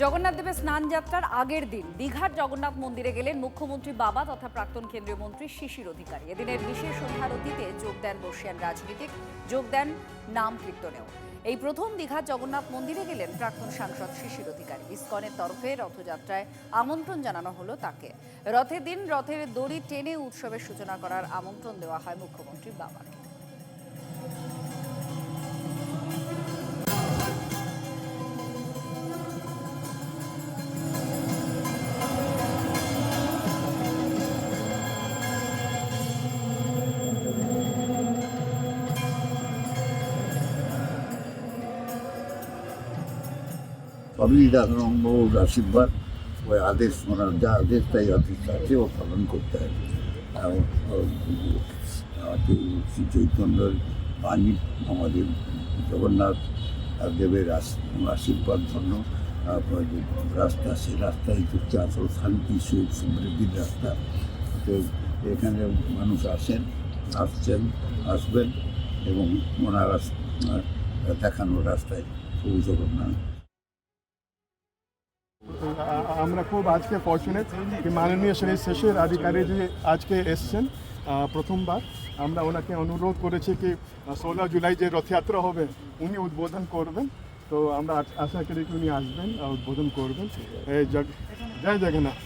জগন্নাথ দেবের স্নান যাত্রার আগের দিন দীঘার জগন্নাথ মন্দিরে গেলেন মুখ্যমন্ত্রী বাবা তথা প্রাক্তন কেন্দ্রীয় মন্ত্রী শিশির অধিকারী। এদিনের বিশেষ সন্ধ্যারতিতে যোগ দেন বর্ষিয়ান রাজনীতিক, যোগ দেন নাম কীর্তনেও। এই প্রথম দীঘার জগন্নাথ মন্দিরে গেলেন প্রাক্তন সাংসদ শিশির অধিকারী। ইসকনের তরফে রথযাত্রায় আমন্ত্রণ জানানো হলো তাকে। রথের দিন রথের দড়ি টেনে উৎসবের সূচনা করার আমন্ত্রণ দেওয়া হয় মুখ্যমন্ত্রী বাবাকে। সবই রাধারঙ্গর আশীর্বাদ, ওই আদেশ ওনার যা আদেশ তাই আদেশ আছে ও পালন করতে হবে। শ্রী চৈতন্যের বাণী আমাদের জগন্নাথ দেবের আশীর্বাদ ধন্য রাস্তা, সেই রাস্তায় হচ্ছে আসল শান্তি সুখ সমৃদ্ধির রাস্তা। তো এখানে মানুষ আসবেন এবং ওনারা দেখানোর রাস্তায় খুবই জগন্নাথ। আমরা খুব আজকে ফর্চুনেট কি মাননীয় শ্রী শিশির অধিকারী জি আজকে এসছেন প্রথমবার। আমরা ওনাকে অনুরোধ করেছি কি 16 জুলাই যে রথযাত্রা হবে উনি উদ্বোধন করবেন। তো আমরা আশা করি কি উনি আসবেন, উদ্বোধন করবেন। জয় জগন্নাথ।